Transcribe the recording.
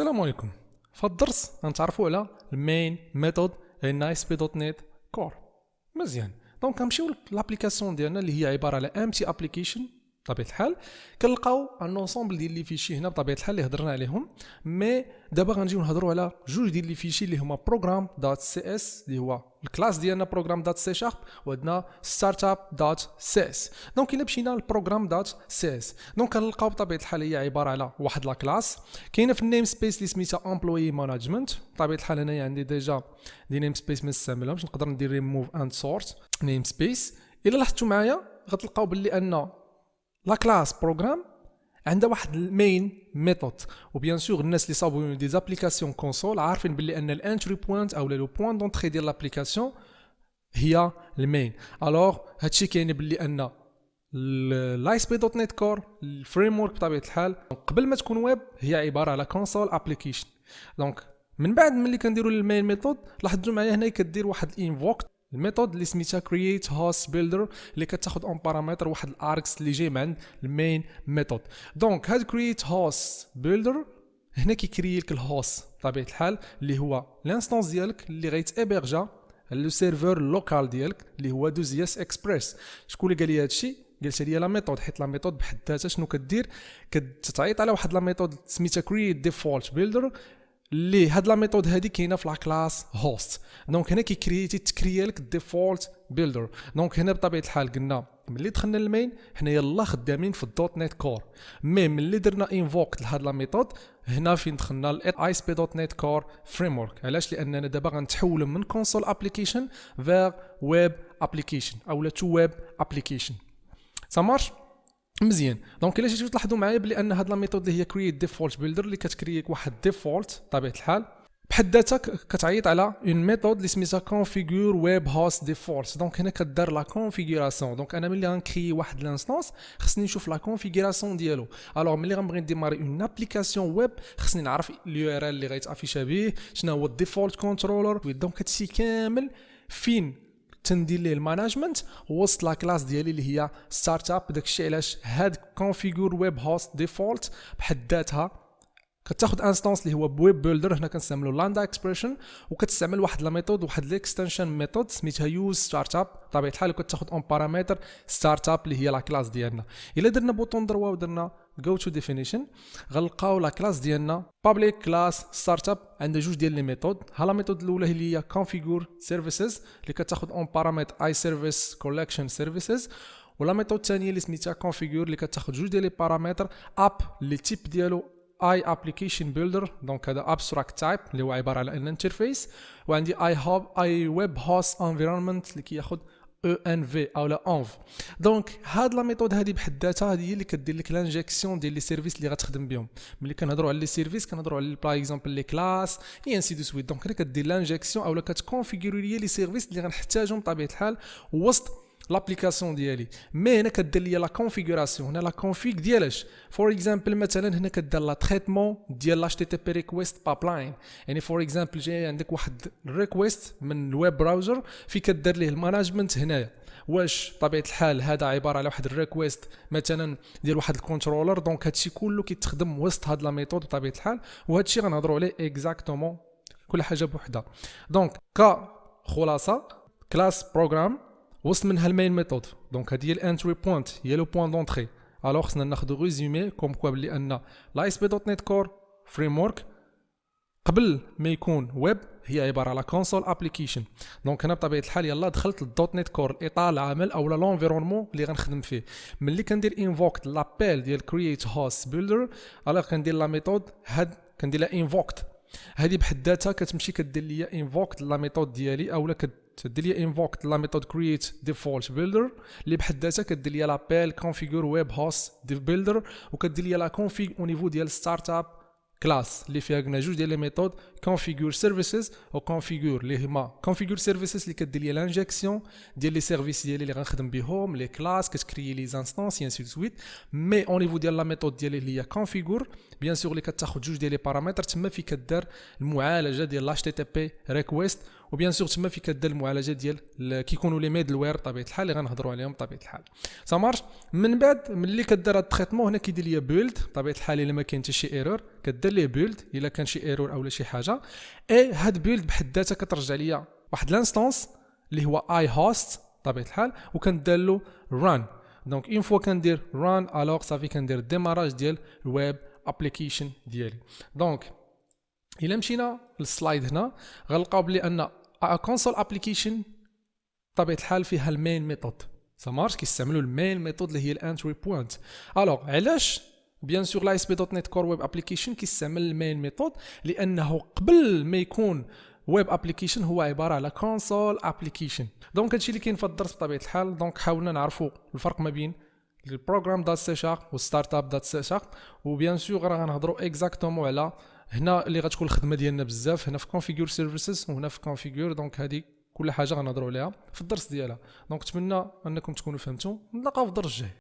السلام عليكم. في هذا الدرس غنتعرفوا على المين ميثود ان اس بي دوت نت كور. مزيان، دونك غنمشيو لابليكاسيون ديالنا اللي هي عباره على امتي ابليكيشن. بطبيعه الحال كنلقاو ان اونسومبل ديال لي فيشي هنا بطبيعه الحال اللي هضرنا عليهم، مي دابا غنجيو نهضروا على جوج ديال لي فيشي اللي هما بروغرام دوت سي اس اللي هو الكلاس ديالنا بروغرام دوت سي شارب، وعندنا ستارت اب دوت سي اس. دونك الا مشينا للبروغرام دوت سي اس دونك كنلقاو بطبيعه الحال هي عباره على واحد لا كلاس كاينه في النيم سبيس اللي سميتها امبلوي مانجمنت. بطبيعه الحال هنايا عندي ديجا دي نيم سبيس ما نستعملهمش، نقدر ندير ريموف اند سورت نيم سبيس. الا لاحظتوا معايا غتلقاو باللي ان لا كلاس بروغرام عندها واحد المين ميثود، وبيان سور الناس اللي صاوبوا دي زابليكاسيون كونسول عارفين باللي ان الانتري بوينت او لو بوين دونتري ديال لابليكاسيون هي المين. الوغ هادشي كاين باللي ان الاي اس بي دوت نت كور الفريم ورك بطبيعه الحال قبل ما تكون ويب هي عباره على كونسول ابليكيشن. دونك من بعد ملي كنديروا المين ميثود لاحظوا معايا هنا كدير واحد الانفوك الميثود اللي سميتها create host builder اللي كتاخذ اون بارامتر واحد الاركس اللي جاي من المين ميثود. دونك هاد create host builder هنا كيكري لك الهوست بطبيعه الحال اللي هو الانستانس ديالك اللي غيتابيرجا لو سيرفر اللوكال ديالك اللي هو دوزياس اكسبريس. شكون اللي قال لي هادشي؟ قالت لي لا ميثود، حيت لا ميثود بحد ذاتها شنو كدير؟ كتعيط على واحد لا ميثود سميتها create default builder اللي هاد لا ميثود هادي كاينه في لا كلاس هوست. دونك هنا تكريا لك الديفولت بيلدر. دونك هنا بطبيعه الحال قلنا ملي دخلنا للمين حنا يلا خدامين في الدوت نت كور، مي ملي درنا انفوك لهاد لا ميثود هنا فين دخلنا الاي اس بي دوت نت كور فريم ورك. علاش؟ لاننا دابا غنتحولوا من كونسول ابليكيشن فير ويب ابليكيشن او تو ويب ابليكيشن. سا مارش مزيان. دونك الا جيتو تلاحظوا معايا بلي ان هاد لا ميثود اللي هي كرييت ديفولت بيلدر اللي كتكرييك واحد ديفولت بطبيعه الحال بحد ذاتها كتعيط على اون ميثود اللي سميتها كونفيغور ويب هوست ديفولت. دونك هنا كدار لا كونفيغوراسيون. دونك انا ملي غنكري واحد لانستانس خصني نشوف لا كونفيغوراسيون ديالو. الوغ ملي غنبغي نديماري اون ابليكاسيون ويب خصني نعرف اليو ار ال اللي غيتافيشا به، شنو هو الديفولت كنترولر. دونك هادشي كامل فين تندير ليه المانجمنت وسط لا كلاس ديالي اللي هي ستارت اب. داكشي علاش هاد كونفيغور ويب هوست ديفولت بحد ذاتها كتاخذ انستانس اللي هو ويب بيلدر، هنا كنستعملوا لاندا اكسبريشن، وكتستعمل واحد لا ميثود واحد الاكستنشن ميثود سميتها يوز ستارت اب بطبيعه الحال، وكتاخذ اون بارامتر ستارت اب اللي هي لا كلاس ديالنا. الا درنا بوطون دروا ودرنا جو تو ديفينيشن غنلقاو لا كلاس ديالنا بابليك كلاس ستارت اب عندها جوج ديال لي ميثود. ها لا ميثود الاولى اللي هي كونفيغور سيرفيسز اللي كتاخذ اون بارامتر اي سيرفيس كولكشن سيرفيسز، ولا ميثود الثانيه اللي سميتها كونفيغور اللي كتاخذ جوج ديال لي بارامتر اب اللي تيب ديالو اي ابليكيشن بيلدر. دونك هذا ابستراكت تايب اللي هو عباره على ان انترفيس، وعندي اي ويب هوست انفيرونمنت اللي كياخذ او ان في او لا انف. دونك هاد لا ميثود هذه بحد ذاتها هي اللي كدير لك لانجيكسيون ديال لي سيرفيس اللي غتخدم بهم. ملي كنهضروا على لي سيرفيس كنهضروا على باغ اكزومبل لي كلاس اي انسي دو سويت. دونك هنا كدير لانجيكسيون او لا كتكونفيغوري لي سيرفيس اللي غنحتاجهم بطبيعه الحال وسط لابليكاسيون ديالي. مي هنا كدير لي لا كونفيغوراسيون، هنا لا كونفيغ ديالاش فور اكزامبل مثلا هنا كدير لا تريتمون ديال اتش تي تي بي ريكويست بايبلاين. يعني فور اكزامبل جاي عندك واحد ريكويست من الويب براوزر في كدير ليه المانجمنت هنايا. واش طبيعه الحال هذا عباره على واحد الريكويست مثلا ديال واحد الكونترولر. دونك هادشي كله كيتخدم وسط هاد لا ميثود بطبيعه الحال، وهادشي غنهضروا عليه اكزاكتومون كل حاجه بوحدها. دونك كخلاصه كلاس بروغرام وسط منها المين ميثود. دونك هذه هي الانتري بوينت، هي لو بوين دونتري. الوغ خصنا ناخذ ريزومي كوم كوا بلي ان لا اس بي دوت نت كور فريم ورك قبل ما يكون ويب هي عباره على كونسول ابليكيشن. دونك هنا بطبيعه الحال يلا دخلت للدوت نت كور الاطار العمل او لونفيرونمون اللي غنخدم فيه. ملي كندير انفوكت لابيل ديال كرييت هوست بيلدر الوغ كندير لا ميثود هاد كندير لها انفوكت. هذه بحد ذاتها كتمشي كدير ليا انفوكت لا ميثود ديالي او لا كدير ليا انفوكت لا ميثود كرييت ديفولت بيلدر اللي بحد ذاتها كدير ليا لابيل كونفيغور ويب هوست بيلدر، وكدير ليا لا كونفيغ او نيفو ديال ستارت اب كلاس اللي فيها قلنا جوج ديال لي ميثود كونفيغور سيرفيسز و كونفيغور اللي هما كونفيغور سيرفيسز اللي كدير ليا لانجيكسيون ديال لي سيرفيس ديالي اللي غنخدم بهم لي كلاس كتكري لي زانستانس انسي دو سويت. مي او نيفو ديال لا ميثود ديالي اللي هي كونفيغور بيان سور اللي كتاخذ جوج ديال لي بارامتر تما في كدار المعالجه ديال اتش تي تي بي ريكويست وبيان سور تما في كدير المعالجه ديال كيكونوا لي ميدل وير بطبيعه الحال اللي غنهضروا عليهم بطبيعه الحال. سا مارش من بعد ملي كدير هاد التريتمون هنا كيدير ليا بيلد بطبيعه الحال الا ما كاين حتى شي ايرور كدير ليه بيلد الا كان شي ايرور اولا شي حاجه. اي هاد بيلد بحد ذاتها كترجع ليا واحد الانستانس اللي هو اي هوست بطبيعه الحال وكندير له ران. دونك اون فوا كندير ران الوغ صافي كندير ديماراج ديال الويب ابليكيشن ديالي. دونك الا مشينا للسلايد هنا غنلقاو بلي ان كونسول ابليكيشن بطبيعه الحال فيها المين ميثود. سامارش كيستعملوا المين ميثود اللي هي الانتري بوينت. الوغ علاش بيان سور لا اس بي دوت نت كور ويب ابليكيشن كيستعمل المين ميثود؟ لانه قبل ما يكون ويب ابليكيشن هو عباره على كونسول ابليكيشن. دونك هادشي اللي كاين في الدرس بطبيعه الحال. دونك حاولنا نعرفوا الفرق ما بين البروغرام دوت سي شارب والستارت اب دوت سي شارب، وبيان سور راه غنهضروا اكزاكتومون على هنا اللي غتكون الخدمه ديالنا بزاف هنا في كونفيغور سيرفيسز وهنا في كونفيغور. دونك هذه كل حاجه غنهضروا عليها في الدرس ديالها. دونك نتمنى انكم تكونوا فهمتوا. نلقاو في الدرس الجاي.